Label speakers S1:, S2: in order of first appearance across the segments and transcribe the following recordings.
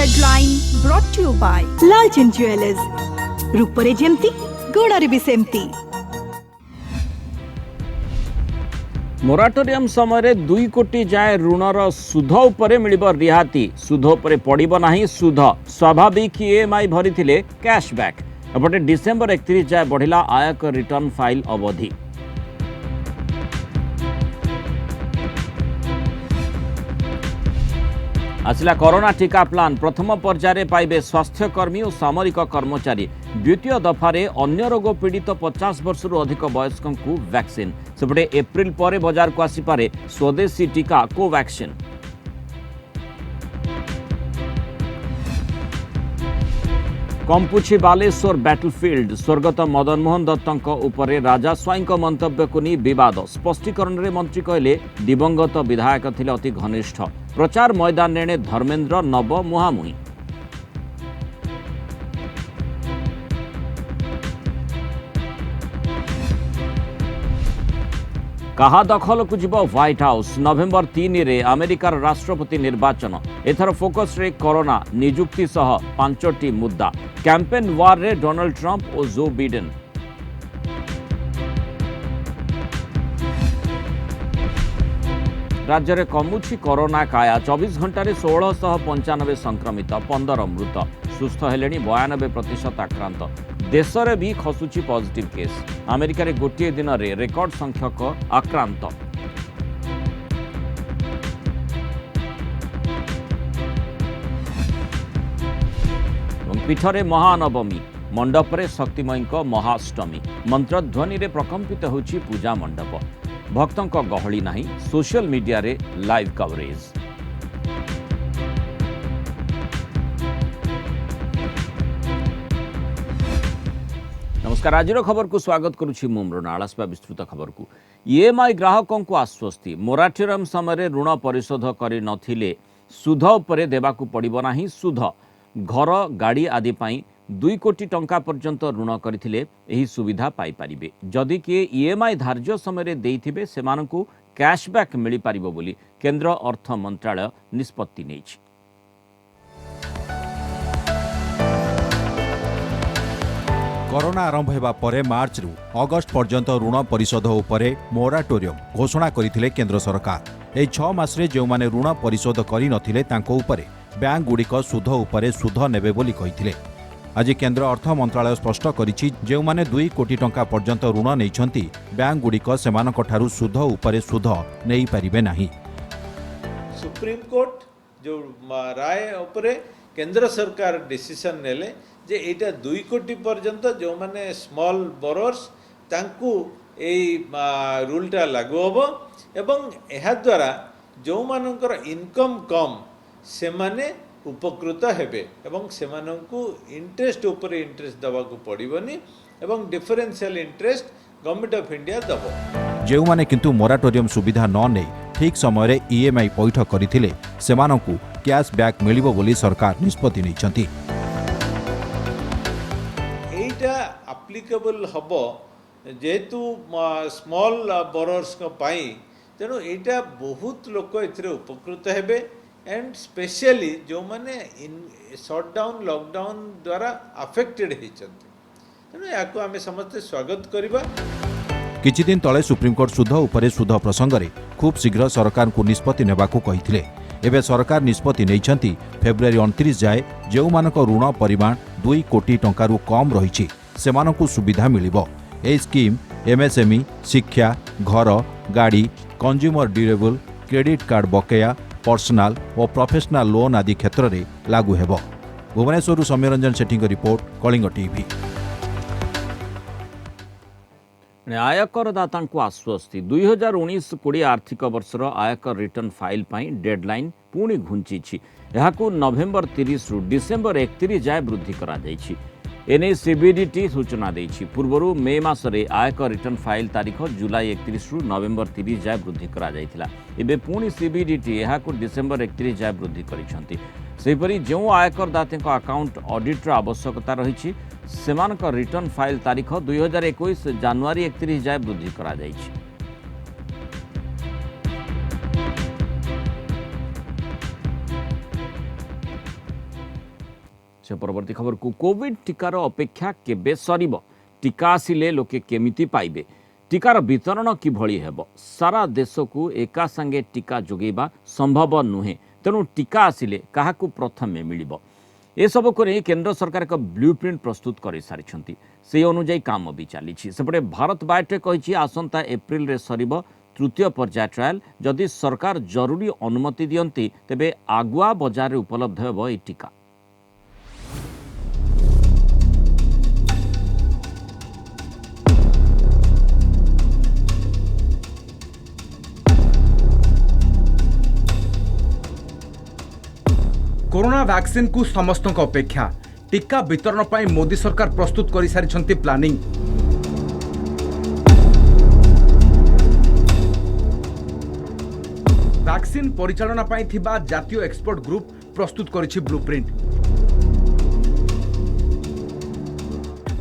S1: Headline brought to you by Lalchand jewellers रूपरे जेमती गुणरे भी सेमती।
S2: मोराटोरियम समय 2 कोटी जाए ऋणर सुध उपरे मिलिब रिहाती। सुध उपरे पड़िब नाही सुध। स्वाभाविक ईएमआई भरी कैशबैक। एपटे डिसेंबर 31 जाए बढ़िला आयकर रिटर्न फाइल अवधि। आसला कोरोना टीका प्लान। प्रथम पर्यायर पाइबे स्वास्थ्यकर्मी और सामरिक कर्मचारी। द्वितीय दफारे अन्य रोग पीड़ित 50 वर्षर अधिक वयस्कों को वैक्सीन। सेपटे एप्रिल पर बाजार को आसीपारे स्वदेशी टीका कोवैक्सीन। कंपुची बालेश्वर बैटलफील्ड। स्वर्गत मदन मोहन दत्तों उपरे राजा स्वाई मंतव्य को नहीं विवाद। स्पष्टीकरण में मंत्री कहले दिवंगत विधायक थिले अति घनिष्ठ। प्रचार मैदान ने धर्मेन्द्र नव मुहामुही। कहा दखल को जीव व्हाइट हाउस। नवेम्बर 3 रे अमेरिकार राष्ट्रपति निर्वाचन। एथर फोकस रे कोरोना निजुक्ति सह 5टी मुद्दा। कैंपेन वार रे डोनाल्ड ट्रंप और जो बिडेन। राज्य में कमुछि कोरोना काया। 24 घंटे 1695 संक्रमित 15 मृत। सुस्थ हेले 92% आक्रांत। देश में भी खसुची पॉजिटिव केस। अमेरिका रे गोटे दिन में रेकर्ड संख्यक आक्रांत। पीठरे महानवमी। मंडपरे शक्तिमयी महाअष्टमी। मंत्रध्वनि रे प्रकंपित होछि पूजा मंडप। भक्तों को गहली नहीं। सोशल मीडिया रे लाइव कवरेज। नमस्कार। आज खबर को स्वागत करुछि मु मृणाल। आसपा विस्तृत खबर को। ईएमआई ग्राहकों को आश्वस्ति। मोराटोरियम समय ऋण परिशोध करि नथिले सुध उपरे देबाकू पड़िबो नाही सुध। घर गाड़ी आदि पाई 2 कोटी टंका पर्यंत ऋण करथिले एही सुविधा पाई परिबे। जदि किए ईएमआई धार्य समय देइथिबे सेमानकू कैशबैक मिली पारिबो बोली केंद्र अर्थ मंत्रालय निष्पत्ति नेछि।
S3: कोरोना आरंभ हेबा परे मार्च रु अगस्त पर्यंत ऋण परिशोध उपरे मोराटोरियम घोषणा करथिले केंद्र सरकार। एही 6 मासरे जो माने ऋण परिशोध करि नथिले तांको उपरे बैंक गुड़िक सुध उपरे सुध नेबे बोली कहिथिले। आज केंद्र अर्थ मंत्रालय स्पष्ट करिछि जो माने 2 कोटी टंका पर्यंत ऋण नैछंती बैंक गुड़िक सेमानक ठारु सुध उपरे सुध नेई परिबे नाही।
S4: सुप्रीम कोर्ट जो राय उपरे केंद्र सरकार डिसीजन नेले जे एटा 2 कोटी पर्यंत जो माने स्मॉल बोरोर्स तांकू एई रूलटा लागू होबो एवं एहा द्वारा जो मानकर इनकम कम से माने उपकृत हेबे एवं सेमानंकु इंटरेस्ट ऊपर इंटरेस्ट दबा को पड़िबनी एवं differential interest government of India दबो।
S3: जेउ माने किंतु मोराटोरियम सुविधा न नै ठीक समय रे ईएमआई पैठ करिथिले सेमानंकु कैशबैक मिलिबो बोली सरकार निष्पत्ति नैछंती।
S4: एटा एप्लीकेबल हबो जेतु स्मॉल बोरोर्स को पाई तेणु एटा बहुत लोक एथिरे उपकृत हेबे एंड स्पेशली जो माने इन शटडाउन लॉकडाउन द्वारा अफेक्टेड होइचंती तेणु याको आमे समस्त स्वागत करिबा।
S3: किछि दिन तले सुप्रीम कोर्ट सुध उपरे सुध प्रसंग रे खूब शीघ्र सरकार को निष्पत्ति नेबाकू कहिथिले। एबे सरकार निष्पत्ति नैछंती फेब्रुआरी 29 जाए जो मानक ऋण परिमाण 2 कोटी टंकारु कम रहिछि सेमानकू सुविधा मिलिबो। ए स्कीम एमएसएमई, शिक्षा, घर, गाड़ी, कंज्यूमर ड्यूरेबल, क्रेडिट कार्ड बकेया, पर्सनाल और प्रोफेशनल लोन आदि क्षेत्र में लागू हेबो। Bhubaneswar Soumyaranjan Sethi report, Kalinga TV.
S2: आयकरदाता आश्वस्ति। 2019-20 आर्थिक वर्षर आयकर रिटर्न फाइल पाई डेडलाइन पुणी घुंची। यहाकू नवेम्बर 30 रु डिसेंबर 31 जाए वृद्धि करा जायछि। एने सीबीडीटी सूचना देछि। पूर्वरु मे मासरे आयकर रिटर्न फाइल तारीख जुलाई 31 रु नवेम्बर 30 जाए वृद्धि करा जायथिला। एबे पुणी सीबीडीटी यहाकू डिसेंबर 31 जाए वृद्धि करिसंती। सेहिपरि जो आयकरदाताଙ୍କ अकाउंट ऑडिटर आवश्यकता रहिछि सेमानक रिटर्न फाइल तारीख 2021 जनवरी 31 जाए वृद्धि करा जायछि। से परवर्ती खबर को कोविड टीकार अपेक्षा केबे सरीब टीका आसिले लोके केमिति पाइबे टीकार वितरण किभଳି हेब सारा देश को एका संगे टीका जोगेबा संभव नुहे तेणु टीका आसिले काहाकू प्रथमे मिलिबो ए सब को नहीं केंद्र सरकार एक ब्लूप्रिंट प्रस्तुत कर सारी से अनुजाई काम भी चली सेपटे भारत बायोटेक कही आसंता एप्रिल रे सरीब तृतीय पर्याय ट्रायल जदि सरकार जरूरी अनुमति दियंती तेबे आगुआ बजार उपलब्ध हेब ए टीका।
S5: कोरोना वैक्सीन को समस्त अपेक्षा टीका वितरण पर मोदी सरकार प्रस्तुत कर सारी प्लानिंग। वैक्सीन परिचालना पाई थिबा जातीय एक्सपर्ट ग्रुप प्रस्तुत करिछि ब्लूप्रिंट।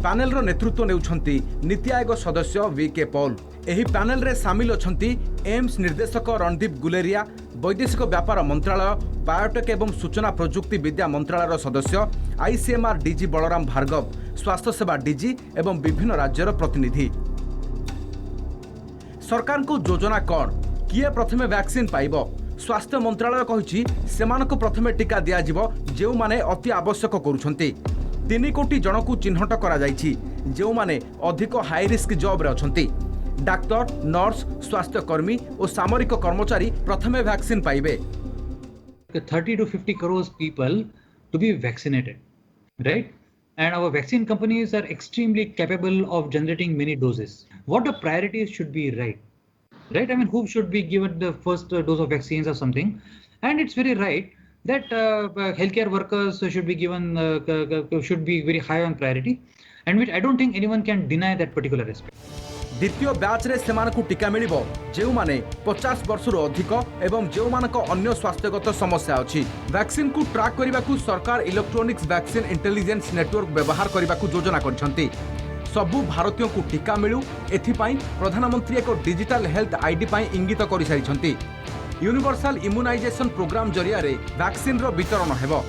S5: पैनल रो नेतृत्व नेउछंती नीति आयोग सदस्य वीके पॉल। एही पैनल रे शामिल अछंती एम्स निर्देशक रणदीप गुलेरिया, वैदेशिक व्यापार मंत्रालय, बायोटेक एवं सूचना प्रजुक्ति विद्या मंत्रालय सदस्य, आईसीएमआर डीजी बलराम भार्गव, स्वास्थ्य सेवा डीजी एवं विभिन्न राज्यर प्रतिनिधि। सरकार को योजना कौन किए प्रथमे वैक्सीन पाइब स्वास्थ्य मंत्रालय कहिछि सेमानक प्रथमे टीका दिया जिवो जेउ माने अति आवश्यक करूछंती। 3 कोटी जन को चिन्हट करा जाइछि जेउ माने अधिक हाई रिस्क जॉब रे अछंती। डाक्टर, नर्स, स्वास्थ्य कर्मी और सामरिक कर्मचारी प्रथमे वैक्सीन पाइबे।
S6: 30 to 50 crores people to be vaccinated, right? And our vaccine companies are extremely capable of generating many doses. What the priorities should be, right? I mean, who should be given the first dose of vaccines or something? And it's very right that healthcare workers should be given, should be very high on priority, and which I don't think anyone can deny that particular aspect.
S5: द्वितीय batch रे सेमानकु टीका मिलिबो जेउ माने 50 वर्षरु अधिक एवं जेउ मानक अन्य स्वास्थ्यगत समस्या अछि। वैक्सीन को ट्रैक करिबाकू सरकार इलेक्ट्रॉनिक्स वैक्सीन इंटेलिजेंस नेटवर्क व्यवहार करिबाकू योजना करछंती। सबु भारतीयों को टीका मिलू एथिपाई प्रधानमंत्री एक डिजिटल हेल्थ आईडी पाई इंगित करि सारिछंती। यूनिवर्सल इम्यूनाइजेशन प्रोग्राम जरिया रे वैक्सीन रो वितरण हेबो।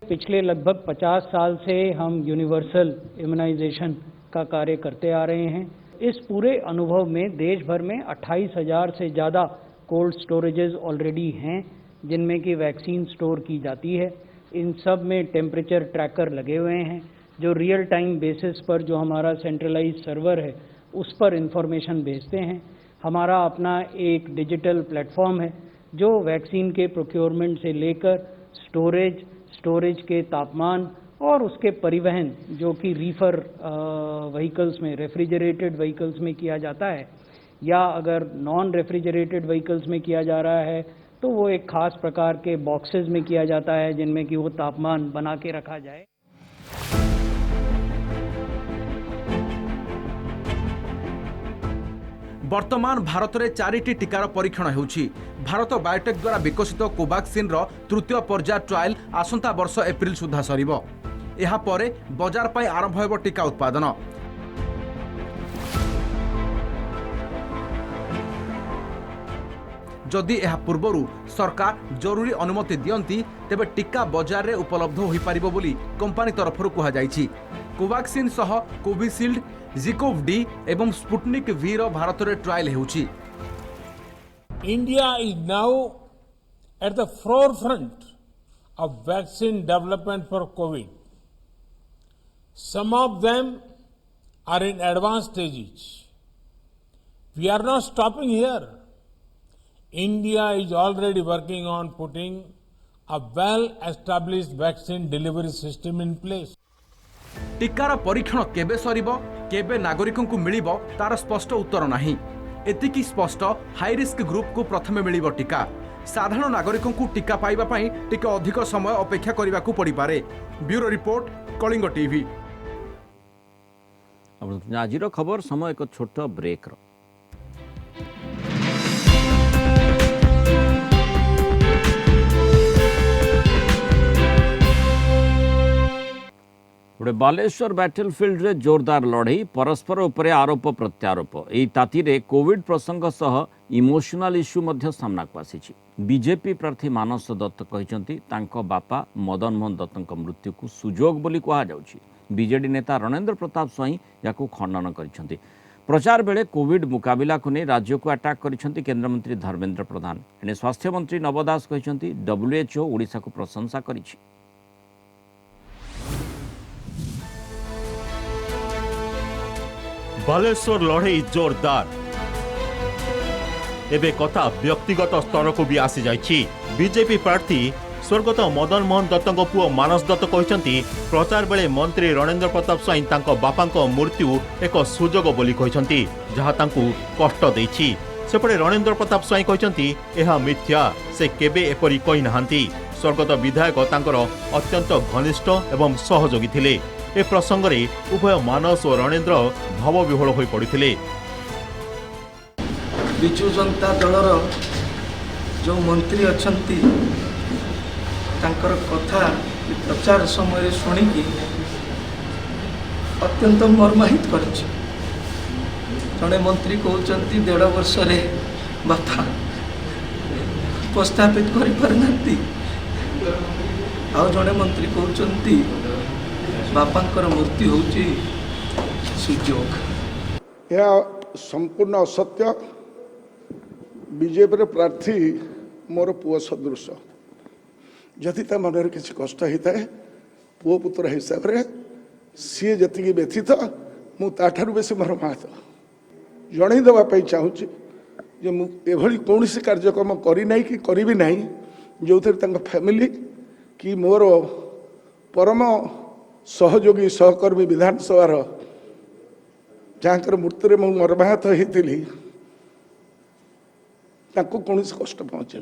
S7: पिछले लगभग 50 साल से हम यूनिवर्सल इम्यूनाइजेशन का कार्य करते आ रहे हैं। इस पूरे अनुभव में देश भर में 28,000 से ज़्यादा कोल्ड स्टोरेजेस ऑलरेडी हैं जिनमें कि वैक्सीन स्टोर की जाती है। इन सब में टेम्परेचर ट्रैकर लगे हुए हैं जो रियल टाइम बेसिस पर जो हमारा सेंट्रलाइज सर्वर है उस पर इंफॉर्मेशन भेजते हैं। हमारा अपना एक डिजिटल प्लेटफॉर्म है जो वैक्सीन के प्रोक्योरमेंट से लेकर स्टोरेज के तापमान और उसके परिवहन जो कि रीफर व्हीकल्स में, रेफ्रिजरेटेड व्हीकल्स में किया जाता है या अगर नॉन रेफ्रिजरेटेड व्हीकल्स में किया जा रहा है तो वो एक खास प्रकार के बॉक्सेस में किया जाता है जिनमें कि वो तापमान बना के रखा जाए।
S5: वर्तमान भारत में 4टी टीकार परीक्षण होउछि। भारत बायोटेक द्वारा विकसित कोवैक्सीन रो तृतीय पर्याय ट्रायल आसंता वर्ष एप्रिल सुधा सरीबो। एहा परे बाजार पाई आरंभ हेबो टीका उत्पादन। जदि एहा पूर्वरु सरकार जरूरी अनुमति दियंती तेबे टीका बाजार रे उपलब्ध होई पारिबो बोली कंपनी तरफरु कहा जायछि। कोवैक्सीन सह कोविशील्ड, जिकोव डी एवं स्पुटनिक वी रो भारत रे trial हेउछि।
S8: India is now at the forefront of vaccine development for COVID. Some of them are in advanced stages. We are not stopping here. India is already working on putting a well-established vaccine delivery system in place.
S5: टीकार परीक्षण केबे सरीबो, केबे नागरिकों को मिलिबो तार स्पष्ट उत्तर नाही। एतिकी स्पष्ट high risk group को प्रथमे मिलिबो टीका। साधारण नागरिकों को टीका पाइबा पाई टिके अधिक समय अपेक्षा करिबा को पड़ी पारे। Bureau report, Kalinga TV.
S2: आज खबर समय एक छोट ब्रेक रो। एबे बालेश्वर बैटलफिल्ड रे जोरदार लड़ई परस्पर उपरे आरोप प्रत्यारोप एई ताती रे कोविड प्रसंग सह इमोशनल इश्यू मध्य सामना को आसीछि। बीजेपी प्रार्थी मानस दत्त कहिसंती तांको बापा मदन मोहन दत्तଙ୍କ मृत्यु को सुजोग बोली कहा जाउछि। बीजेडी नेता रणेंद्र प्रताप स्वाई याकू खंडन करिसंती। प्रचार बेले कोविड मुकाबिला को नहीं राज्य को अटैक करिसंती केंद्रमंत्री धर्मेंद्र प्रधान। एने स्वास्थ्य मंत्री नव दास कहिसंती WHO ओडिशा को प्रशंसा करिछि।
S9: बालेश्वर लड़ई जोरदार एबे कथा व्यक्तिगत स्तर को भी आसी जाइछि। बीजेपी प्रार्थी स्वर्गत मदन मोहन दत्तଙ୍କ पुओ मानस दत्त कहिसंती प्रचार बेले मंत्री रणेंद्र प्रताप स्वाई तांको बापांको मृत्यु एक सुजोग बोली कहिसंती जहा तांकु कष्ट देछि। सेपटे रणेंद्र प्रताप स्वाई कहिसंती एहा मिथ्या, से केबे एपरि कहि नाहांती। स्वर्गत विधायक तांकर अत्यंत घनिष्ठ एवं सहयोगी थिले। ए प्रसंग रे उभय मानस और रणेंद्र भावविह्वल होई पड़िथिले।
S10: विजु जनता दलर जो मंत्री अछंती तांकर कथा प्रचार समय शुणिकी अत्यंत मर्माहित करछि। जड़े मंत्री कहते 1.5 वर्ष रे बापा उपस्थापित कर पारनाती आ जड़े मंत्री कहते बापांकर मृत्यु होची सुजोग।
S11: यह संपूर्ण असत्य। बीजेपी प्रार्थी मोर पुओ सदृश। जदि ता मन किसी कष्ट होता है पुओ पुत्र हिसाब से सी जी व्यथित मुझे बेसी मर्माहत जनईदेवाई चाहूँगी जे मुझे कौन कार्यक्रम करना कि करी ना जो फैमिली कि मोर परम सहयोगी सहकर्मी विधानसभा जहाँ मृत्यु में मर्माहत होती कौन कष्ट पहुँचे।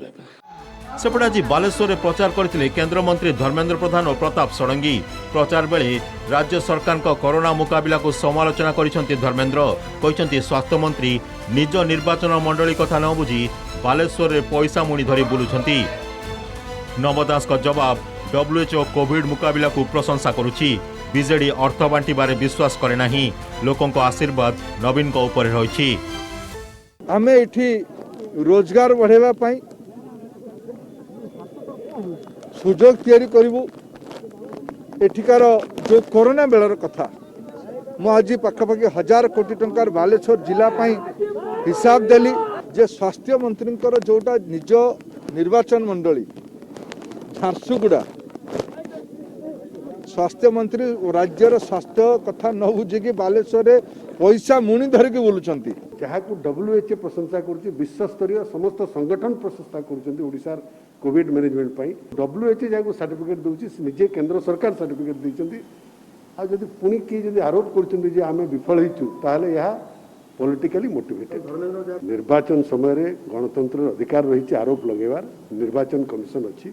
S9: सेपटे आज बालेश्वर में प्रचार करते केंद्र मंत्री धर्मेंद्र प्रधान और प्रताप षडंगी। प्रचार बेले राज्य सरकार को कोरोना मुकाबिला को समालोचना करिसेंती धर्मेंद्र। कहिसेंती स्वास्थ्य मंत्री निज निर्वाचन मंडली कथा न बुझी बालेश्वर में पैसा मुणी धरी बुलुछंती। नवदास का जवाब WHO कोविड मुकाबिला को प्रशंसा करुछि। बीजेडी अर्थ बांटी बारे विश्वास करे नाही। लोकों को आशीर्वाद नवीन को ऊपर रहिछि।
S12: आमे एठी रोजगार बढ़ेवा पाई सुजोग तैयारी करिवु। एठिकार जो कोरोना बेलर कथा मु आज पाखापाखि 1000 कोटी टंकार बालेश्वर जिला पाई हिसाब देली जे स्वास्थ्य मंत्री जोटा निज निर्वाचन मंडली झारसुगुड़ा स्वास्थ्य मंत्री राज्यर स्वास्थ्य कथा न बुझे बालेश्वर पैसा मुणी धरिकी बुलुचंती।
S13: जहाँ को WHO प्रशंसा करुच्ची विश्वस्तरीय समस्त संगठन प्रशंसा करुच्चंती ओडिशार कोविड मैनेजमेंट पाई। WHO जहाँ सर्टिफिकेट दूसरी निजे केंद्र सरकार सर्टिफिकेट देइचंती। आ जदि पुणी किए जदि आरोप करुच्चंती जे आमे विफल होइचु ताहले यह पॉलिटिकली मोटिवेटेड। निर्वाचन समय रे गणतंत्र अधिकार रही आरोप लगेबार निर्वाचन कमिशन अच्छी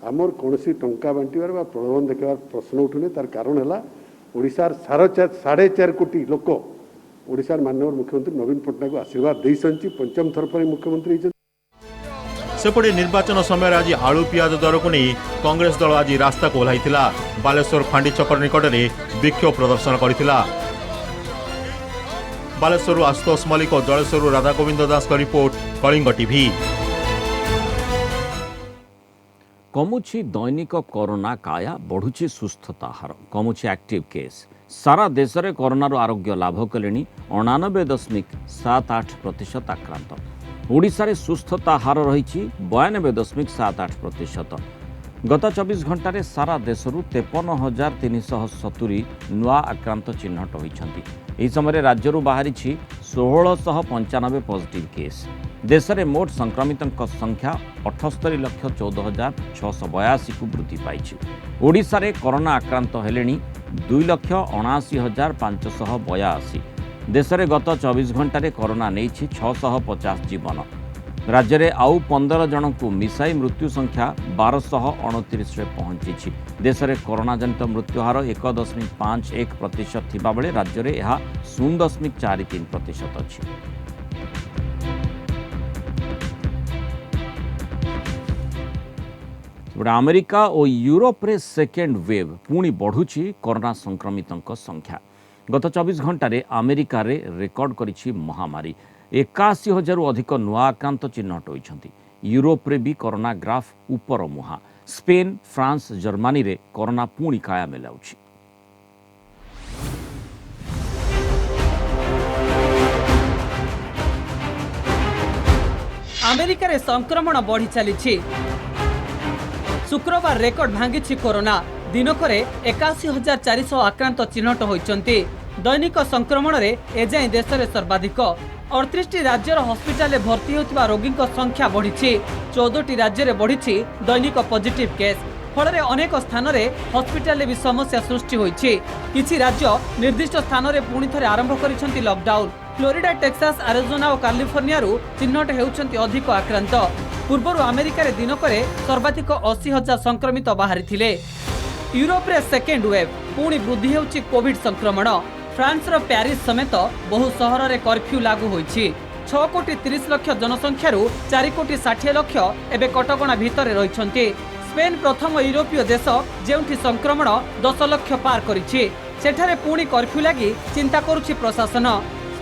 S13: आमर कौन टंका बांटार प्रलोभन देखार प्रश्न उठुने। तार कारण है ओडिशार 4.5 कोटी लोक ओडिशार माननीय मुख्यमंत्री नवीन पट्टनायक आशीर्वाद दे पंचम थर पर मुख्यमंत्री।
S9: सेपटे निर्वाचन समय आज आलू पियाज दर को नहीं कांग्रेस दल आज रास्ता को ओह्लाई। बालेश्वर फांडी छकर निकट में विक्षोभ प्रदर्शन करथिला। बालेश्वर आशुतोष मल्लिक और जलेश्वर राधागोविंद दास का रिपोर्ट कलिंग टीवी।
S2: कमुछि दैनिक कोरोना काया बढ़ुछि सुस्थता हार कमुछि एक्टिव केस। सारा देश में कोरोना आरोग्य लाभ कले 89.78% आक्रांत। ओडिशा रे सुस्थता हार रही 92.78%। गत 24 घंटे सारा देशरू 53,370 नुआ आक्रांत चिन्हट होती। यह समय राज्य बाहरी 1695 पॉजिटिव केस। देश में मोट संक्रमितों संख्या 78,14,682 को वृद्धि पाई। ओडिशा रे कोरोना आक्रांत हेले 2,79,582। देश में गत 24 घंटे कोरोना नहीं 650 जीवन। राज्य में आउ 15 जन को मिसाई मृत्यु संख्या 1229 रे पहुंची। देश में कोरोना जनित मृत्यु हार 1.51% थिबा बेले राज्य में यह 0.43% अछि। ସେପଟେ ଆମେରିକା ଓ ୟୁରୋପରେ ସେକେଣ୍ଡ ୱେଭ୍ ପୁଣି ବଢ଼ୁଛି କରୋନା ସଂକ୍ରମିତଙ୍କ ସଂଖ୍ୟା। ଗତ 24 ଘଣ୍ଟାରେ ଆମେରିକାରେ ରେକର୍ଡ କରିଛି ମହାମାରୀ। 81,000ରୁ ଅଧିକ ନୂଆ ଆକ୍ରାନ୍ତ ଚିହ୍ନଟ ହୋଇଛନ୍ତି। ୟୁରୋପରେ ବି କରୋନା ଗ୍ରାଫ୍ ଉପର ମୁହାଁ। ସ୍ପେନ୍, ଫ୍ରାନ୍ସ, ଜର୍ମାନୀରେ କରୋନା ପୁଣି କାୟା ମେଲାଉଛି।
S14: ଆମେରିକାରେ ସଂକ୍ରମଣ ବଢ଼ି ଚାଲିଛି। ଶୁକ୍ରବାର ରେକର୍ଡ ଭାଙ୍ଗିଛି କୋରୋନା। ଦିନକରେ 81,400 ଆକ୍ରାନ୍ତ ଚିହ୍ନଟ ହୋଇଛନ୍ତି। ଦୈନିକ ସଂକ୍ରମଣରେ ଏଯାଏଁ ଦେଶରେ ସର୍ବାଧିକ। 38ଟି ରାଜ୍ୟର ହସ୍ପିଟାଲରେ ଭର୍ତ୍ତି ହେଉଥିବା ରୋଗୀଙ୍କ ସଂଖ୍ୟା ବଢ଼ିଛି। 14ଟି ରାଜ୍ୟରେ ବଢ଼ିଛି ଦୈନିକ ପଜିଟିଭ୍ କେସ୍। ଫଳରେ ଅନେକ ସ୍ଥାନରେ ହସ୍ପିଟାଲରେ ବି ସମସ୍ୟା ସୃଷ୍ଟି ହୋଇଛି। କିଛି ରାଜ୍ୟ ନିର୍ଦ୍ଦିଷ୍ଟ ସ୍ଥାନରେ ପୁଣି ଥରେ ଆରମ୍ଭ କରିଛନ୍ତି ଲକଡାଉନ୍। ଫ୍ଲୋରିଡା, ଟେକ୍ସାସ୍, ଆରିଜୋନା ଓ କାଲିଫର୍ଣ୍ଣିଆରୁ ଚିହ୍ନଟ ହେଉଛନ୍ତି ଅଧିକ ଆକ୍ରାନ୍ତ। ପୂର୍ବରୁ ଆମେରିକାରେ ଦିନକରେ ସର୍ବାଧିକ 80,000 ସଂକ୍ରମିତ ବାହାରିଥିଲେ। ୟୁରୋପରେ ସେକେଣ୍ଡ ୱେଭ୍ ପୁଣି ବୃଦ୍ଧି ହେଉଛି କୋଭିଡ୍ ସଂକ୍ରମଣ। ଫ୍ରାନ୍ସର ପ୍ୟାରିସ୍ ସମେତ ବହୁ ସହରରେ କର୍ଫ୍ୟୁ ଲାଗୁ ହୋଇଛି। 6,30,00,000 ଜନସଂଖ୍ୟାରୁ 4,60,00,000 ଏବେ କଟକଣା ଭିତରେ ରହିଛନ୍ତି। ସ୍ପେନ୍ ପ୍ରଥମ ୟୁରୋପୀୟ ଦେଶ ଯେଉଁଠି ସଂକ୍ରମଣ 10 ଲକ୍ଷ ପାର କରିଛି। ସେଠାରେ ପୁଣି କର୍ଫ୍ୟୁ ଲାଗି ଚିନ୍ତା କରୁଛି ପ୍ରଶାସନ।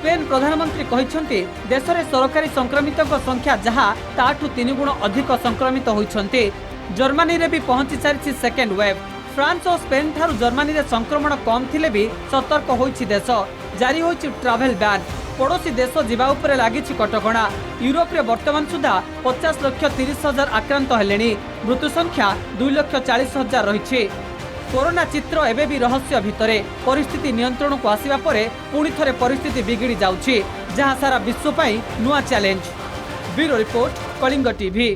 S14: ସ୍ପେନ୍ ପ୍ରଧାନମନ୍ତ୍ରୀ କହିଛନ୍ତି ଦେଶରେ ସରକାରୀ ସଂକ୍ରମିତଙ୍କ ସଂଖ୍ୟା ଯାହା ତାଠୁ 3 ଗୁଣ ଅଧିକ ସଂକ୍ରମିତ ହୋଇଛନ୍ତି। ଜର୍ମାନୀରେ ବି ପହଞ୍ଚି ସାରିଛି ସେକେଣ୍ଡ ୱେଭ୍। ଫ୍ରାନ୍ସ ଓ ସ୍ପେନ୍ ଠାରୁ ଜର୍ମାନୀରେ ସଂକ୍ରମଣ କମ୍ ଥିଲେ ବି ସତର୍କ ହୋଇଛି ଦେଶ। ଜାରି ହୋଇଛି ଟ୍ରାଭେଲ୍ ବ୍ୟାନ୍। ପଡ଼ୋଶୀ ଦେଶ ଯିବା ଉପରେ ଲାଗିଛି କଟକଣା। ୟୁରୋପରେ ବର୍ତ୍ତମାନ ସୁଦ୍ଧା 50,30,000 ଆକ୍ରାନ୍ତ ହେଲେଣି। ମୃତ୍ୟୁ ସଂଖ୍ୟା 2,40,000 ରହିଛି। कोरोना चित्र एबे भी रहस्य भितरे। परिस्थिति नियंत्रण को आसिबा परे पुणी थरे परिस्थिति बिगिड़ी जाउछि, जहां सारा विश्व पाई नुआ challenge. Bureau report, Kalinga TV.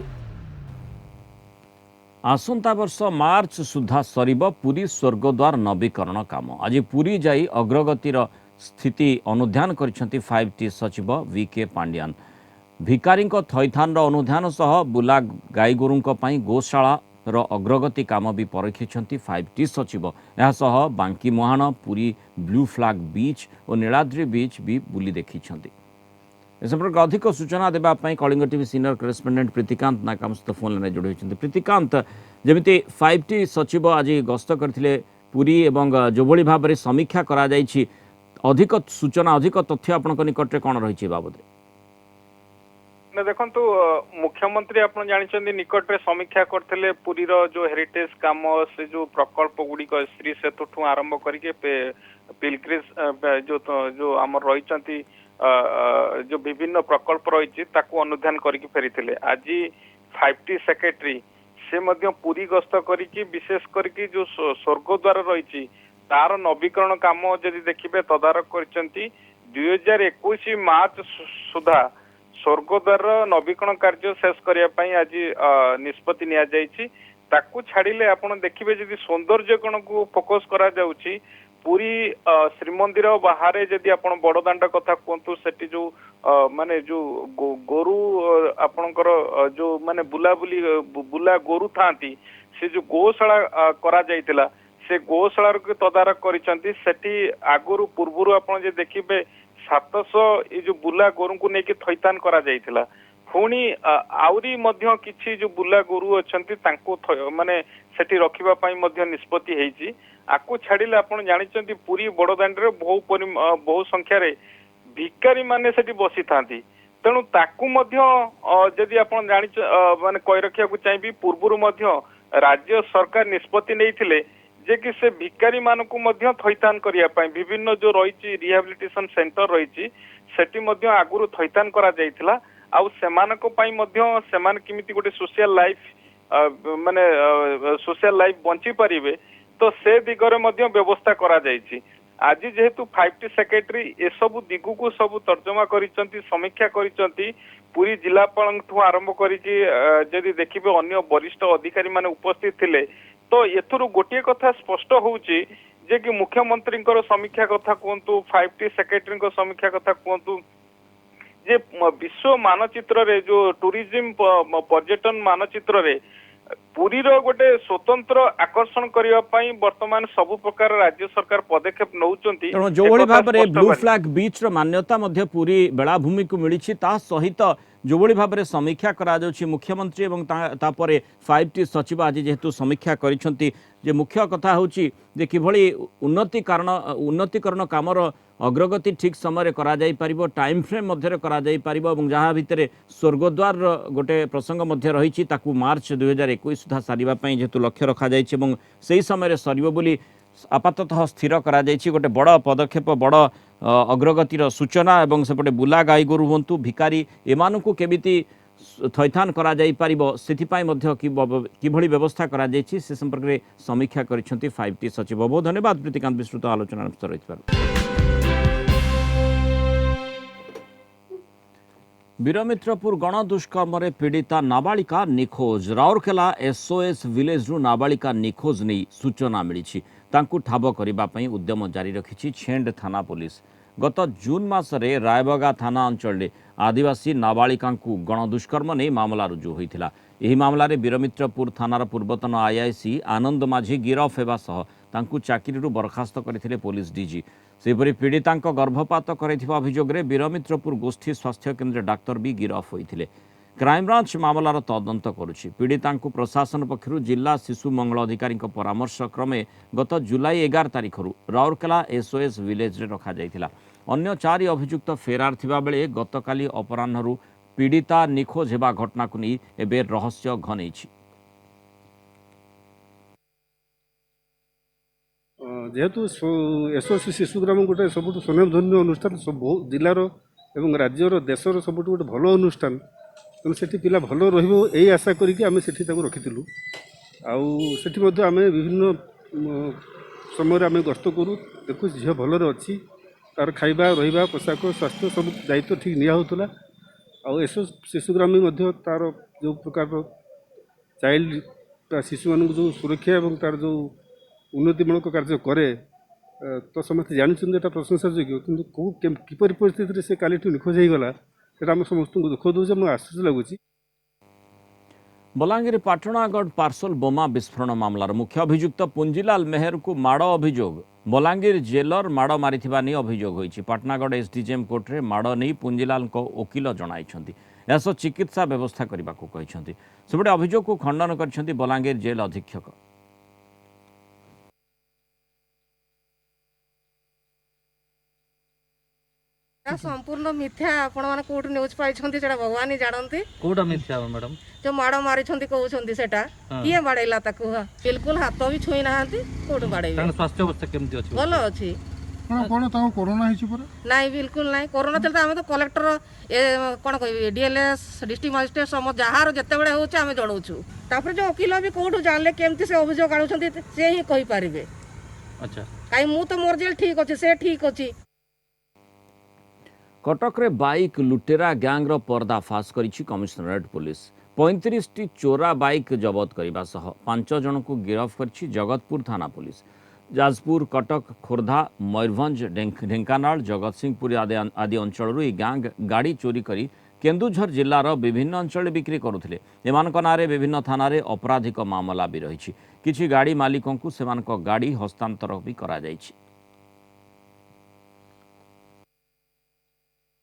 S2: आसंता वर्ष मार्च सुधा सरिब पुरी स्वर्गद्वार नवीकरण काम। आज पुरी जाई अग्रगतिर स्थिति अनुध्यान करिसेंति 5T सचिव VK पांड्यान। भिकारी थैथान अनुध्यान सह बुला गाई गोरुंक पई गोशाला रो अग्रगति काम भी परखिछंती 5T सचिव। यह सह बांकी मुहाण, पुरी ब्लू फ्लैग बीच और नीलाद्री बीच भी बुली देखिछंती। इस संपर्क अधिक सूचना देबा पई Kalinga TV senior correspondent Pritikanta Nayak सहित फोन लाइन जोड़ी होइछंती। प्रीतिकांत, जेमिति 5T सचिव आज गस्त करथिले पुरी एवं जोभଳି भाबरे समीक्षा करा जायछि, अधिक सूचना अधिक तथ्य आपनक निकटरे कोन रहिछि बाबदरे?
S15: देखु मुख्यमंत्री आप जानते निकट में समीक्षा करते पुरीर जो हेरिटेज काम से जो प्रकल्प गुड़िक श्री सेतु ठू आरंभ करके पिलग्रिज जो आम रही जो विभिन्न प्रकल्प रही अनुध्यान करके फेरी। आज 5T सेक्रेटरी से पुरी गस्त करके विशेष करके जो स्वर्गद्वार रही तार नवीकरण काम जदि देखिए तदारख कर 2021 मार्च सुधा स्वर्गद्वार नवीकरण कार्य शेष करने आज निष्पत्ति निया जायछि। ताकू छाड़िले आपण देखिबे जदि सौंदर्यकरण को फोकस करा जाउछि पूरी श्रीमंदिर बाहर जदि आपण बड़दाण्ड कथा कहतु सेठी जो माने जो गोरु आपणकर जो माने बुलाबुली बुला गोरु थांती से जो गोशाला करा जायतिला से गोशाला के तदारख करिसंती। सेठी आगुरु पूर्वरु आपण जे देखिबे 700 ये जो बुला गोरु को लेकिन थैतान करा जायतिला। पुणी आउरी मध्य किछि जो बुला गोरु अछंती तांको माने सेठी रखिबा पई मध्य निष्पत्ति हेछि। आकु छाडिले आपण जानिचंती पूरी बड़दाण्ड रे बहु संख्या रे भिकारी माने सेठी बसी थांती। तेणु ताकू मध्य जदि आपण जानि माने कहि रखिया को चाहिबी पूर्वरु मध्य राज्य सरकार निष्पत्ति नैथिले जे कि से भिकारी मानकु मध्य थैतान करिया पई विभिन्न जो रही रिहाबिलिटेशन सेंटर रही सेठी मध्य आगुरु थैतान करा जायतिला। आउ सेमानक पई मध्य सेमान किमिति गोटे सोशल लाइफ माने सोशल लाइफ बंची परिबे तो से दिगरे मध्य व्यवस्था करा जायछि। आज जेहेतु 5T सेक्रेटरी ए सब दिगु को सब तर्जमा करिसंती समीक्षा करिसंती पूरी जिलापाल ठू आरंभ करिकि जदि देखिबे अन्य वरिष्ठ अधिकारी माने उपस्थित थिले तो एथुरु गोटे कथा स्पष्ट होउची जे कि मुख्यमंत्री समीक्षा कथा कहतु 5T सेक्रेटरी समीक्षा कथा कहतु जे विश्व मानचित्र रे जो टूरिज्म पर्यटन मानचित्र रे पुरी रो गोटे स्वतंत्र आकर्षण करने पाई वर्तमान सब प्रकार राज्य सरकार पदक्षेप नौचंती।
S2: तेणु जो भली भाव में ब्लू फ्लैग बीच रो मान्यता मध्य पुरी बेलाभूमि को मिली सहित जो भली भाव में समीक्षा करा मुख्यमंत्री एवं तापरे 5T सचिव आज जेहेतु समीक्षा करिसेंती जे मुख्य कथा होची जे किभली उन्नतीकरण कामर अग्रगति ठीक समय करा जाई परिबो, टाइम फ्रेम मध्य करा जाई परिबो एवं जहाँ भितर स्वर्गद्वार गोटे प्रसंग मध्य रही ताकू मार्च 2021 सुधा सारिबा पई जेहेतु लक्ष्य रखा जाइछि एवं सेही समय रे सरिबो बोली आपाततः स्थिर करा जाइछि। गोटे बड़ पदक्षेप बड़ अग्रगतिर सूचना एवं सेपटे बुला गाई गोरु हुंतु भिकारी एमानकु केमिति थैथान करा जाई परिबो सेथिपाई मध्य किभली व्यवस्था करा जाइछि से संपर्क में समीक्षा करिसेंती 5T सचिव। बहुत धन्यवाद प्रीतिकांत विस्तृत आलोचना रहितबार। वीरमित्रपुर गणदुष्कर्म पीड़िता नाबालिका निखोज। राउरकेला SOS विलेज रु नाबालिका निखोज नहीं सूचना मिली ठाब करने उद्यम जारी रखी छेंड थाना पुलिस। गत जून मासरे रायबगा थाना अंचल आदिवासी नाबालिका गणदुष्कर्म नहीं मामला रुजु होता। यह मामलें वीरमित्रपुर थानार पूर्वतन IIC आनंद माझी गिरफ होगा चाकरी बरखास्त करते पुलिस DG। सेपरी पीड़िता गर्भपात कर वीरमित्रपुर गोष्ठी स्वास्थ्य केन्द्र डाक्तर भी गिरफ होते। क्राइमब्रांच मामलार तदंत करुछि। पीड़िता प्रशासन पक्षर जिला शिशु मंगल अधिकारी परामर्श क्रमे गत जुलाई 11 तारिख राउरकेला SOS विलेज रे रखा जाइथिला। अन्य 4 अभियुक्त फेरार थिबा बेले गतकाली अपराह्न पीड़िता निखोज हेबा घटना को नहीं एबे रहस्य घनैछि।
S13: जेहेतु SOS शिशुग्राम गोटे सब स्वनामधन्य अनुष्ठान सब जिलार एवं राज्यर देशर सब गोटे भल अनुष्ठान तेणु से पिला भल रही आशा करके आम से रखी आम विभिन्न समय आम गस्त करूँ देखु झील भलर अच्छी तार खाइबा रहिबा पोशाक स्वास्थ्य सब दायित्व ठीक निआला। SOS शिशुग्राम तार जो प्रकार चाइल्ड शिशु मान जो सुरक्षा और तार जो उन्नतिमूलक कार्य करे तो समस्त जानते प्रशंसा योग्य कि किपर परिस्थिति से काली निखोज होगला आम समस्त दुख दूचे मुझे आश्चर्य लगुच।
S2: बलांगीर पाटणागढ़ पार्सल बोमा विस्फोरण मामलार मुख्य अभियुक्त पुंजीलाल मेहर को माड़ अभियोग। बलांगीर जेलर माड़ मारिथिबा नहीं अभियोग होइछि। पाटणागढ़ SDJM कोर्ट रे माड़ नहीं पुंजीलाल को वकील जणाइछन्ति एसो चिकित्सा व्यवस्था करने को कहिछन्ति। सेपटे अभियोग को खंडन करिछन्ति बलांगीर जेल अधीक्षक।
S16: संपूर्ण मिथ्या आपण माने कोर्ट न्यूज पाइछन्ती सेटा भगवान ही जानती
S17: कोडा मिथ्या मैडम
S16: जो माड़ मारिछन्ती कहउछन्ती सेटा किए बाड़ैला ताकू बिल्कुल हाथ भी छुई नाहांती कोर्ट बाड़ै
S17: तान स्वास्थ्य अवस्था केमति अछि
S16: भलो अछि
S12: कोन ताऊ कोरोना हिछि पर
S16: नाही बिल्कुल नाही कोरोना चलता हमें तो कलेक्टर कोन कहबी DLS डिस्ट्रिक्ट मजिस्ट्रेट सम जहार जते बेले होछ हमें जणौछु तापर जो वकील भी कोर्ट जानले केमति से अभियोग आनुछन्ती से ही कहि परिबे।
S17: अच्छा
S16: काई मु तो मोर जेल ठीक अछि से ठीक अछि।
S2: कटक रे बाइक लुटेरा गैंग रो पर्दाफाश करिछि कमिश्नरेट पुलिस। 35टी चोरा बाइक जबत करने सह 5 जन को गिरफ करिछि जगतपुर थाना पुलिस। जाजपुर कटक खोर्धा मयूरभंज ढेंकानाल जगतसिंहपुर आदि अंचल गैंग गाड़ी चोरी करी केन्दुझर जिलार विभिन्न अंचल बिक्री करुथिले। एमानक नारे विभिन्न थाना रे आपराधिक मामला भी रही। किछि गाड़ी मालिकों को सेमानक गाड़ी हस्तांतर भी करा जाइछि।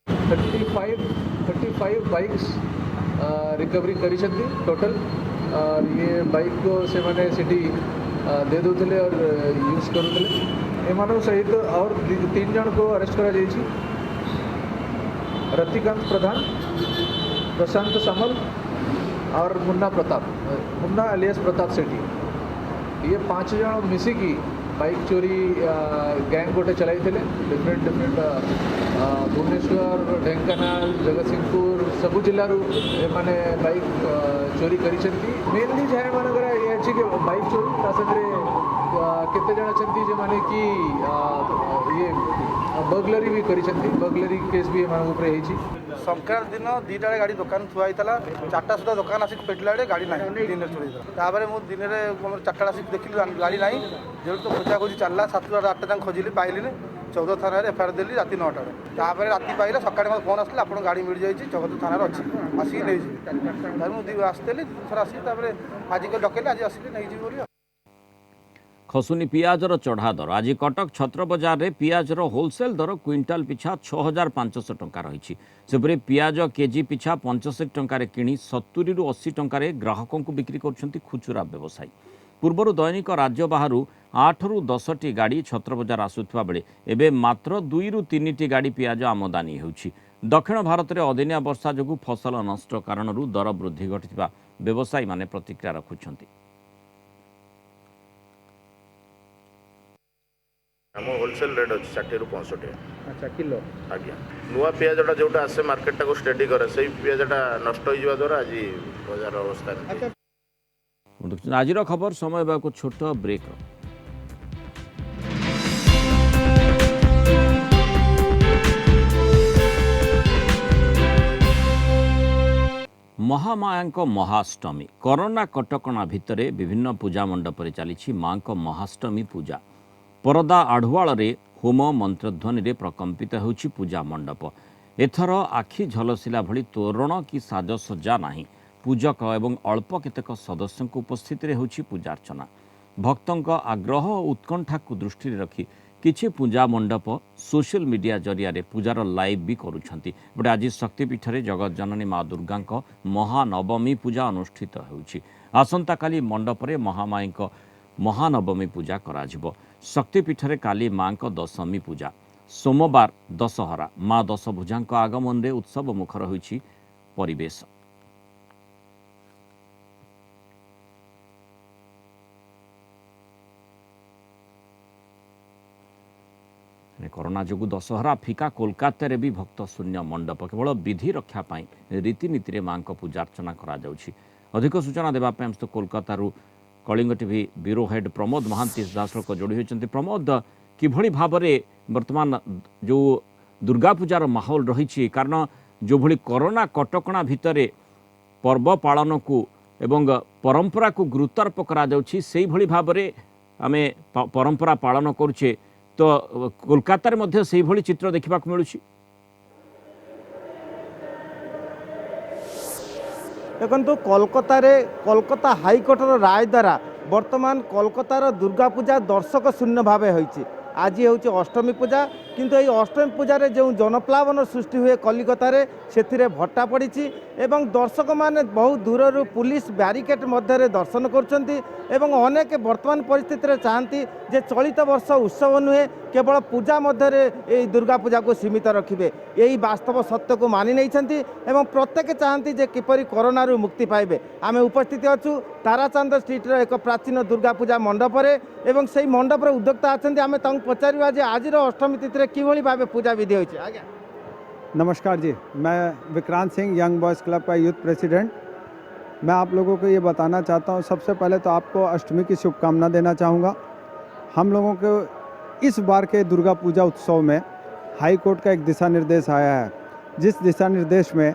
S18: 35 बाइक्स रिकवरी करी टोटल और ये बाइक को से माने सिटी दे दूसरे और यूज करूले एम सहित और 3 जन को अरेस्ट करा जाइछि। रतिकांत प्रधान, प्रशांत सामल और मुन्ना अलियास प्रताप सेठी ये 5 जन मिसिकी बाइक चोरी गैंग गोटे चलाई डिफरेंट भुवनेश्वर ढेंकानाल जगतसिंहपुर सबु जिलूर एमाने बाइक चोरी करिसेंती। मेनली जहाँ मानकर ये अच्छी कि बाइक चोरी ता संगे केते जन अछंती जे माने कि ये बर्गलरी भी करिसेंती। बर्गलरी केस भी एमान ऊपर हेछि।
S19: संक्रांत दिन 2टा गाड़ी दुकान थुआ होता 4टा सुधा दुकान आसिक पेटला गाड़ी ना दिन चोरी तापर मुझे दिन में 4टा आसिक देखिली गाड़ी ना जेहतु तो खोजा खोजी चलला 7 8टा खोजिली पाइली 14 थाना एफआईआर देली राति 9टार तापर राति पाइला सकाळे मत फोन आसला आपण गाड़ी मिल जाई 14 थाना अछि आसी नै जी तार मु दी आस्तेली थरा आसी तापर आज के डकेले आज आसी नै जी बोली
S2: खसुनी पियाजर चढ़ा दर आज कटक छत्र बजार में पियाजर होलसेल दर क्विंटाल पिछा 6500 टंका रही सेपरी पियाज केजी पिछा 65 टंकार किणी 70 ରୁ 80 टंकार ग्राहकों को बिक्री कर खुचुरा व्यवसायी पूर्वर दैनिक राज्य बाहर 8 ରୁ 10ଟି गाड़ी छत्र बजार आसुवा बेले एवं मात्र 2 ରୁ 3ଟି गाड़ी पियाज आमदानी होउछि दक्षिण भारत में अदिनिया वर्षा जो फसल नष्ट कारण दर वृद्धि घटी व्यवसायी माने प्रतिक्रिया रखुछंती
S20: आम होलसेल रेट अच्छे 60 ରୁ 65
S18: अच्छा किलो
S20: आज्ञा नुआ पियाजटा जोटा आसे मार्केट को स्टडी करे से पियाजटा नष्ट हो द्वारा आज बाजार अवस्था
S2: आज खबर समय को छोट ब्रेक महामाया महाअष्टमी कोरोना कटकणा भितर विभिन्न पूजा मंडप चली माँ महाअष्टमी पूजा परदा आढ़ुआल होम मंत्रध्वनि प्रकम्पित होउछि पूजा मंडप एथर आखि झलसिला भली तोरण कि साजसज्जा नाही पूजक एवं अल्प केतेक सदस्यों उपस्थित होउछि पूजार्चना भक्तों आग्रह और उत्कंठा को दृष्टि रखी किछि पूजा मंडप सोशल मीडिया जरिया पूजार लाइव भी करुछंती बट आज शक्तिपीठ में जगत जननी माँ दुर्गा महानवमी पूजा अनुष्ठित होउछि आसंता काली मंडप रे महामाई महानवमी पूजा कराजिबो शक्तिपीठ में काली माँ दशमी पूजा सोमवार दशहरा माँ दशभुजा आगमन में उत्सव मुखर होइछि परिवेश कोरोना जोगु दशहरा फिका कोलकाता रे भी भक्त शून्य मंडप केवल विधि रक्षा पाई रीतिनीति रे माँ पूजार्चना करा जाउछि अधिक सूचना देबा पे हम Kolkata Kalinga TV bureau head Pramod Mahanti दासलोक जोड़ी होती प्रमोद किभली भाव में वर्तमान जो दुर्गा पूजार माहौल रही कारण जो भली कोरोना कटकणा भितर पर्व पालन को एवं परंपरा को गुरुत्वारोप करा जाउछि सेही भली भाव में आमे परंपरा पालन करुचे तो कोलकाता रे मध्य सेही भली चित्र देखा मिलुछि
S21: देखो कोलकाता हाइकोर्टर राय द्वारा वर्तमान कोलकातार दुर्गा पूजा दर्शक शून्य भाव होती आज हूँ अष्टमी पूजा किंतु ये अष्टमी पूजा जो जनप्लावन सृष्टि हुए कलिकतार से भट्टा पड़ी एवं दर्शक माने बहुत दूर पुलिस ब्यारिकेड मध्य दर्शन करेक वर्तमान परिस्थिति चाहती जे चलित वर्ष उत्सव नुहे केवल पूजा मध्य दुर्गा पूजा को सीमित रखिए यही वास्तव सत्य को मानि नहीं एवं प्रत्येक चाहती जे किपरि कोरोना मुक्ति पाइबे आमे उपस्थित अच्छु ताराचंद स्ट्रीट एक प्राचीन दुर्गा पूजा मंडप एवं से मंडप उद्योक्ता अच्छा आम पचारा जे आज अष्टमी तिथि किभली भाव पूजा विधि होइछे आज्ञा
S22: नमस्कार जी मैं Vikrant Singh young boys club का यूथ प्रेसिडेंट मैं आप लोगों को ये बताना चाहता हूँ सबसे पहले तो आपको अष्टमी की शुभकामना देना चाहूँगा हम लोगों को इस बार के दुर्गा पूजा उत्सव में हाई कोर्ट का एक दिशा निर्देश आया है जिस दिशा निर्देश में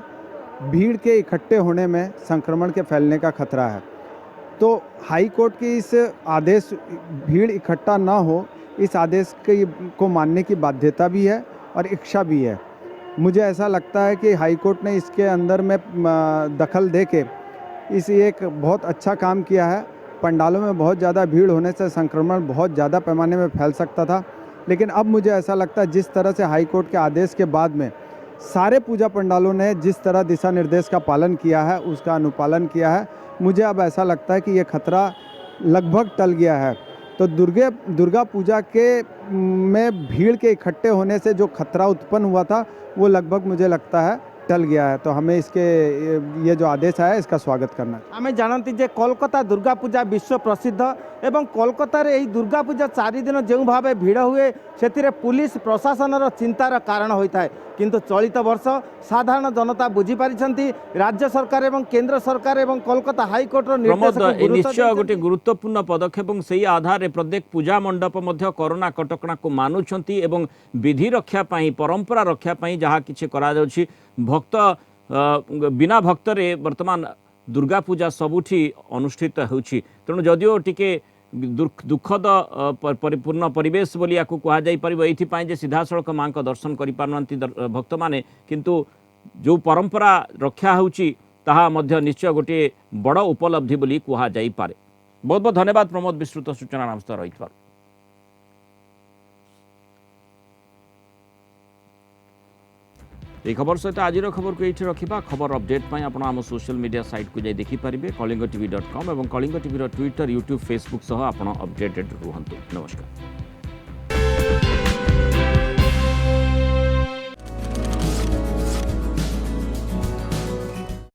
S22: भीड़ के इकट्ठे होने में संक्रमण के फैलने का खतरा है तो हाई कोर्ट के इस आदेश भीड़ इकट्ठा ना हो इस आदेश को मानने की बाध्यता भी है और इच्छा भी है मुझे ऐसा लगता है कि हाई कोर्ट ने इसके अंदर में दखल देके इस एक बहुत अच्छा काम किया है पंडालों में बहुत ज़्यादा भीड़ होने से संक्रमण बहुत ज़्यादा पैमाने में फैल सकता था लेकिन अब मुझे ऐसा लगता है जिस तरह से हाई कोर्ट के आदेश के बाद में सारे पूजा पंडालों ने जिस तरह दिशा निर्देश का पालन किया है उसका अनुपालन किया है मुझे अब ऐसा लगता है कि ये खतरा लगभग टल गया है तो दुर्गा पूजा के में भीड़ के इकट्ठे होने से जो खतरा उत्पन्न हुआ था वो लगभग मुझे लगता है टल गया है तो हमें इसके ये जो आदेश आया इसका स्वागत करना है
S21: आम जानती जे कोलकाता दुर्गा पूजा विश्व प्रसिद्ध एवं कोलकाता रे दुर्गा पूजा 4 दिन जो भाव भीड़ हुए से पुलिस प्रशासन चिंतार कारण होता है किंतु चलित वर्ष साधारण जनता बुझी पारिछंती राज्य सरकार एवं केंद्र सरकार एवं कोलकाता हाईकोर्टर
S2: निश्चय गोटे गुरुत्वपूर्ण पदक्षेप से आधार प्रत्येक पूजा मंडप मध्य कोरोना कटकणा को मानुछंती एवं विधि रक्षा पाई परंपरा रक्षा पाई जहाँ किछि करा जाउछि भक्त बिना भक्तरे वर्तमान दुर्गा पूजा सबुठी अनुष्ठित होउछि तेणु जदिओ टिके दुखद परिपूर्ण परिवेश बोली या कह ये सीधा सड़क माँ का दर्शन कर भक्त मैंने किंतु जो परंपरा रक्षा होची ताहा मध्य निश्चय गोटे बड़ उपलब्धि बोली कह जाई पारे। बहुत बहुत धन्यवाद प्रमोद विस्तृत सूचना नमस्ते रही। এই খবর সহিত আজির খবরকে এইটি রখিবা। খবর আপডেট পাই আপন আম সোশ্যাল মিডিয়া সাইট को যাই দেখি পারিবে कलिंग tv.com এবং Kalinga TV Twitter YouTube Facebook सह आपन अपडेटेड रुहंतु। नमस्कार।